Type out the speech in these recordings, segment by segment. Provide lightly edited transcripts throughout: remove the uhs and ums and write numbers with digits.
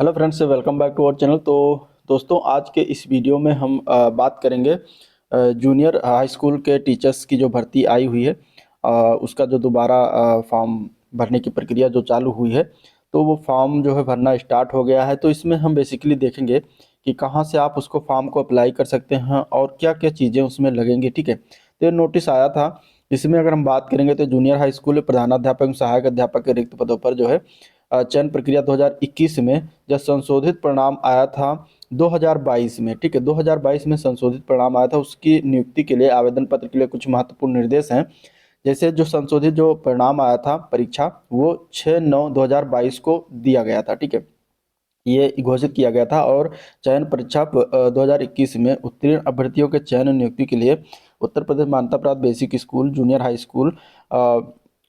Hello friends, welcome back to our channel. तो दोस्तों, आज के इस वीडियो में हम बात करेंगे जूनियर हाई स्कूल के टीचर्स की जो भर्ती आई हुई है, उसका जो दोबारा फॉर्म भरने की प्रक्रिया जो चालू हुई है। तो वो फॉर्म जो है भरना स्टार्ट हो गया है। तो इसमें हम बेसिकली देखेंगे कि कहाँ से आप उसको फॉर्म को अप्लाई कर सकते हैं और क्या क्या चीज़ें उसमें लगेंगी। ठीक है, तो ये नोटिस आया था। इसमें अगर हम बात करेंगे तो जूनियर हाई स्कूल प्रधानाध्यापक एवं सहायक अध्यापक के रिक्त पदों पर जो है चयन प्रक्रिया 2021 में जब संशोधित परिणाम आया था 2022 में। ठीक है, 2022 में संशोधित परिणाम आया था, उसकी नियुक्ति के लिए आवेदन पत्र के लिए कुछ महत्वपूर्ण निर्देश हैं। जैसे जो संशोधित जो परिणाम आया था परीक्षा, वो 6/9/2022 को दिया गया था। ठीक है, ये घोषित किया गया था और चयन परीक्षा 2021 में उत्तीर्ण अभ्यर्थियों के चयन और नियुक्ति के लिए उत्तर प्रदेश मान्यता प्राप्त basic school junior high school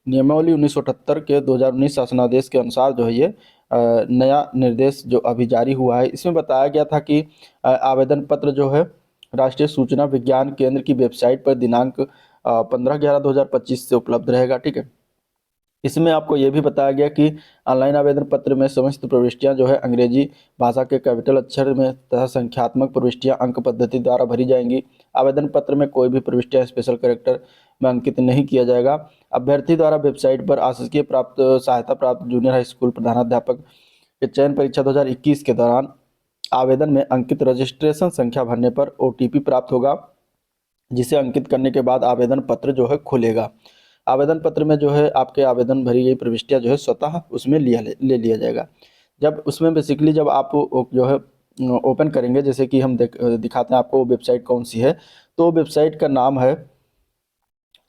नियमावली 1978 के 2019 शासनादेश के अनुसार जो है ये नया निर्देश जो अभी जारी हुआ है, इसमें बताया गया था कि आवेदन पत्र जो है राष्ट्रीय सूचना विज्ञान केंद्र की वेबसाइट पर दिनांक 15/11/2025 से उपलब्ध रहेगा। ठीक है, इसमें आपको ये भी बताया गया कि ऑनलाइन आवेदन पत्र में समस्त प्रविष्टियां जो है अंग्रेजी भाषा के कैपिटल अक्षर में तथा संख्यात्मक प्रविष्टियां अंक पद्धति द्वारा भरी जाएंगी। आवेदन पत्र में कोई भी प्रविष्टियां स्पेशल कैरेक्टर में अंकित नहीं किया जाएगा। अभ्यर्थी द्वारा वेबसाइट पर आशासकीय प्राप्त सहायता प्राप्त जूनियर हाई स्कूल प्रधानाध्यापक के चयन परीक्षा 2021 के दौरान आवेदन में अंकित रजिस्ट्रेशन संख्या भरने पर OTP प्राप्त होगा, जिसे अंकित करने के बाद आवेदन पत्र जो है खुलेगा। आवेदन पत्र में जो है आपके आवेदन भरी गई प्रविष्टियां जो है स्वतः उसमें ले लिया जाएगा। जब उसमें बेसिकली जब आप जो है ओपन करेंगे, जैसे कि हम दिखाते हैं आपको वेबसाइट कौन सी है। तो वेबसाइट का नाम है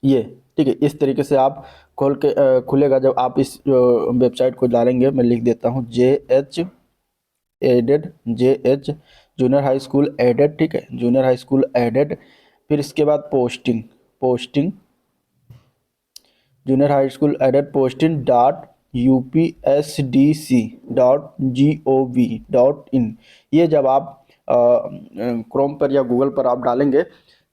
ये। ठीक है, इस तरीके से आप खोल के खुलेगा। जब आप इस वेबसाइट को डालेंगे, मैं लिख देता हूँ JH junior high school aided. ठीक है, जूनियर हाई स्कूल एडेड। फिर इसके बाद posting junior high school aided posting .upsdc.gov.in। ये जब आप क्रोम पर या गूगल पर आप डालेंगे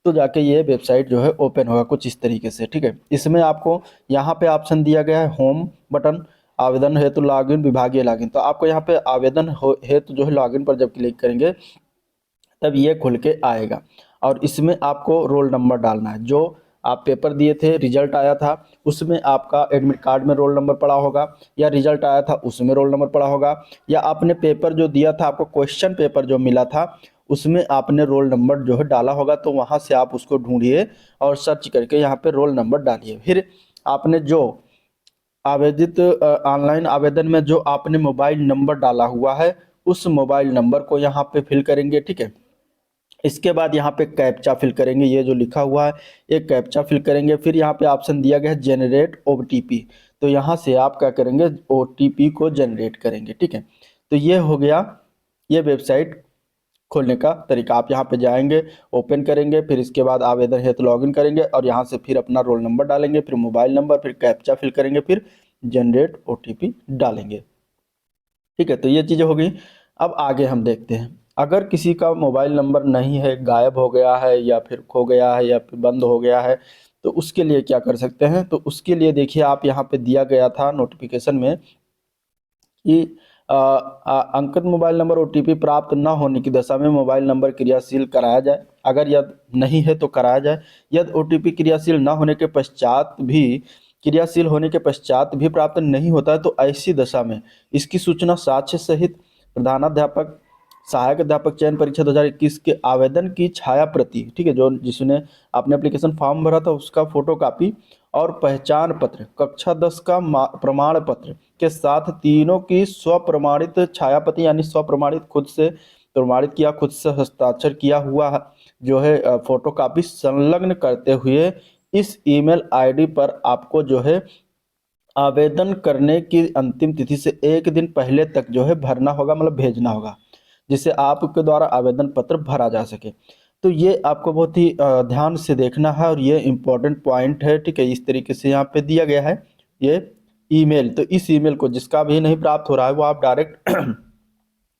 तो जाके ये वेबसाइट जो है ओपन होगा कुछ इस तरीके से। ठीक है, इसमें आपको यहाँ पे ऑप्शन दिया गया है होम बटन, आवेदन हेतु लॉगिन, विभागीय लॉगिन। तो आपको यहाँ पे आवेदन हेतु जो है लॉगिन पर जब क्लिक करेंगे तब ये खुल के आएगा और इसमें आपको रोल नंबर डालना है। जो आप पेपर दिए थे, रिजल्ट आया था, उसमें आपका एडमिट कार्ड में रोल नंबर पड़ा होगा, या रिजल्ट आया था उसमें रोल नंबर पड़ा होगा, या आपने पेपर जो दिया था, आपको क्वेश्चन पेपर जो मिला था उसमें आपने रोल नंबर जो है डाला होगा। तो वहाँ से आप उसको ढूंढिए और सर्च करके यहाँ पे रोल नंबर डालिए। फिर आपने जो आवेदित ऑनलाइन आवेदन में जो आपने मोबाइल नंबर डाला हुआ है, उस मोबाइल नंबर को यहाँ पे फिल करेंगे। ठीक है, इसके बाद यहाँ पे कैप्चा फिल करेंगे, ये जो लिखा हुआ है ये कैप्चा फिल करेंगे। फिर यहाँ पे ऑप्शन दिया गया है जनरेट OTP। तो यहाँ से आप क्या करेंगे, OTP को जनरेट करेंगे। ठीक है, तो ये हो गया ये वेबसाइट खोलने का तरीका। आप यहाँ पे जाएंगे, ओपन करेंगे, फिर इसके बाद आवेदन हेतु लॉगिन करेंगे और यहाँ से फिर अपना रोल नंबर डालेंगे, फिर मोबाइल नंबर, फिर कैप्चा फिल करेंगे, फिर जनरेट OTP डालेंगे। ठीक है, तो ये चीज़ें हो गई। अब आगे हम देखते हैं, अगर किसी का मोबाइल नंबर नहीं है, गायब हो गया है या फिर खो गया है या फिर बंद हो गया है, तो उसके लिए क्या कर सकते हैं। तो उसके लिए देखिए, आप यहाँ पे दिया गया था नोटिफिकेशन में कि अंकित मोबाइल नंबर OTP प्राप्त न होने की दशा में मोबाइल नंबर क्रियाशील कराया जाए। अगर यदि नहीं है तो कराया जाए। यदि OTP क्रियाशील न होने के पश्चात भी प्राप्त नहीं होता है, तो ऐसी दशा में इसकी सूचना साक्ष्य सहित प्रधानाध्यापक सहायक अध्यापक चयन परीक्षा 2021 के आवेदन की छाया प्रति, ठीक है, जो जिसने आपने एप्लीकेशन फॉर्म भरा था उसका फोटो कापी और पहचान पत्र कक्षा 10 का प्रमाण पत्र के साथ तीनों की स्वप्रमाणित छायाप्रति, यानी स्वप्रमाणित खुद से प्रमाणित किया, खुद से हस्ताक्षर किया हुआ जो है फोटो कापी संलग्न करते हुए इस ईमेल आईडी पर आपको जो है आवेदन करने की अंतिम तिथि से एक दिन पहले तक जो है भरना होगा, मतलब भेजना होगा, जिससे आपके द्वारा आवेदन पत्र भरा जा सके। तो ये आपको बहुत ही ध्यान से देखना है और ये इम्पोर्टेंट पॉइंट है। ठीक है, इस तरीके से यहाँ पे दिया गया है ये ईमेल। तो इस ईमेल को जिसका भी नहीं प्राप्त हो रहा है वो आप डायरेक्ट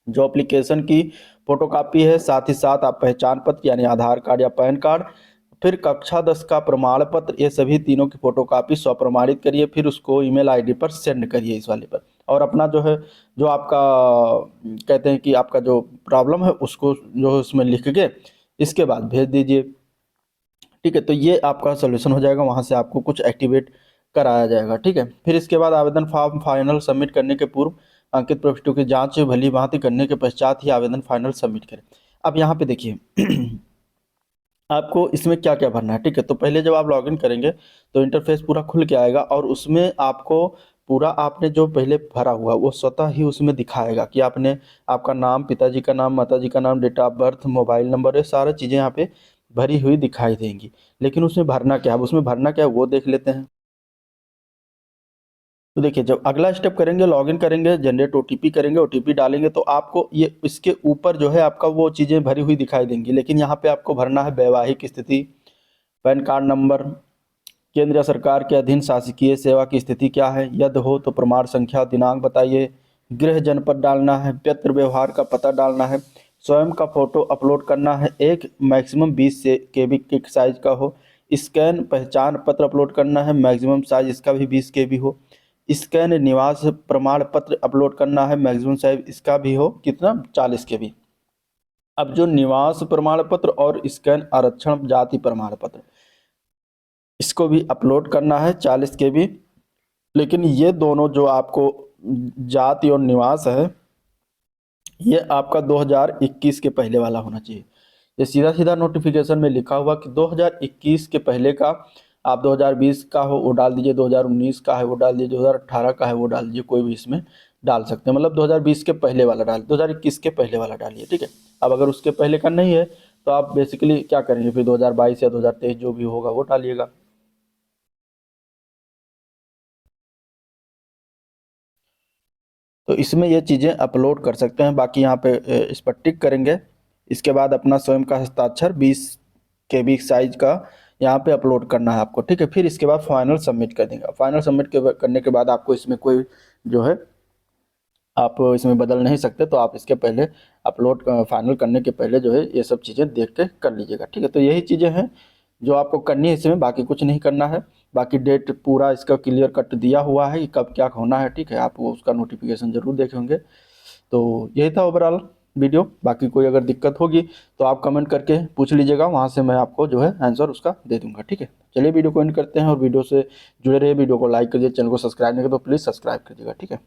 जो एप्लीकेशन की फोटोकॉपी है, साथ ही साथ आप पहचान पत्र यानी आधार कार्ड या पैन कार्ड, फिर कक्षा 10 का प्रमाण पत्र, ये सभी तीनों की फोटोकॉपी स्वप्रमाणित करिए, फिर उसको ईमेल आईडी पर सेंड करिए इस वाले पर। और अपना जो है, जो आपका कहते हैं कि आपका जो प्रॉब्लम है उसको जो है उसमें लिख के इसके बाद भेज दीजिए। ठीक है, तो ये आपका सोल्यूशन हो जाएगा, वहाँ से आपको कुछ एक्टिवेट कराया जाएगा। ठीक है, फिर इसके बाद आवेदन फॉर्म फाइनल सबमिट करने के पूर्व अंकित प्रविष्टियों की जांच भली भांति करने के पश्चात ही आवेदन फाइनल सबमिट करें। अब यहाँ पे देखिए आपको इसमें क्या क्या भरना है। ठीक है, तो पहले जब आप लॉगिन करेंगे तो इंटरफेस पूरा खुल के आएगा और उसमें आपको पूरा आपने जो पहले भरा हुआ वो स्वतः ही उसमें दिखाएगा कि आपने आपका नाम, पिताजी का नाम, माताजी का नाम, date of birth, mobile number, ये सारी चीज़ें यहाँ पे भरी हुई दिखाई देंगी। लेकिन उसमें भरना क्या है, अब उसमें भरना क्या है वो देख लेते हैं। तो देखिए जब अगला स्टेप करेंगे, लॉगिन करेंगे, जनरेट ओटीपी करेंगे, ओटीपी डालेंगे तो आपको ये इसके ऊपर जो है आपका वो चीज़ें भरी हुई दिखाई देंगी। लेकिन यहाँ पे आपको भरना है वैवाहिक स्थिति, पैन कार्ड नंबर, केंद्र सरकार के अधीन शासकीय सेवा की स्थिति क्या है, यदि हो तो प्रमाण संख्या, दिनांक बताइए, गृह जनपद डालना है, पत्र व्यवहार का पता डालना है, स्वयं का फोटो अपलोड करना है, एक मैक्सिमम 20 से केबी के साइज का हो, स्कैन पहचान पत्र अपलोड करना है, मैक्सिमम साइज इसका भी 20 केबी हो, स्कैन निवास प्रमाण पत्र अपलोड करना है, मैक्सिमम साइज इसका भी हो कितना 40 केबी। अब जो निवास प्रमाण पत्र और स्कैन आरक्षण जाति प्रमाण पत्र इसको भी अपलोड करना है 40 केबी। लेकिन ये दोनों जो आपको जाति और निवास है ये आपका 2021 के पहले वाला होना चाहिए। ये सीधा सीधा नोटिफिकेशन में लिखा हुआ कि 2021 के पहले का, आप 2020 का हो वो डाल दीजिए, 2019 का है वो डाल दीजिए, 2018 का है वो डाल दीजिए, कोई भी इसमें डाल सकते हैं। मतलब 2020 के पहले वाला डाल, 2021 के पहले वाला डालिए। ठीक है, अब अगर उसके पहले का नहीं है तो आप बेसिकली क्या करेंगे, फिर 2022 या 2023 जो भी होगा वो डालिएगा। तो इसमें ये चीज़ें अपलोड कर सकते हैं। बाकी यहाँ पे इस पर टिक करेंगे, इसके बाद अपना स्वयं का हस्ताक्षर 20 केबी साइज का यहाँ पे अपलोड करना है आपको। ठीक है, फिर इसके बाद फाइनल सबमिट कर देंगे। फाइनल सबमिट करने के बाद आपको इसमें कोई जो है आप इसमें बदल नहीं सकते, तो आप इसके पहले अपलोड फाइनल करने के पहले जो है ये सब चीज़ें देख के कर लीजिएगा। ठीक है, तो यही चीज़ें हैं जो आपको करनी है इसमें, बाकी कुछ नहीं करना है। बाकी डेट पूरा इसका क्लियर कट दिया हुआ है कि कब क्या होना है। ठीक है, आप वो उसका नोटिफिकेशन ज़रूर देखे होंगे। तो यही था ओवरऑल वीडियो। बाकी कोई अगर दिक्कत होगी तो आप कमेंट करके पूछ लीजिएगा, वहाँ से मैं आपको जो है आंसर उसका दे दूंगा। ठीक है, चलिए वीडियो को एंड करते हैं और वीडियो से जुड़े रहिए, वीडियो को लाइक करिए, चैनल को सब्सक्राइब नहीं किया तो प्लीज़ सब्सक्राइब करिएगा। ठीक है।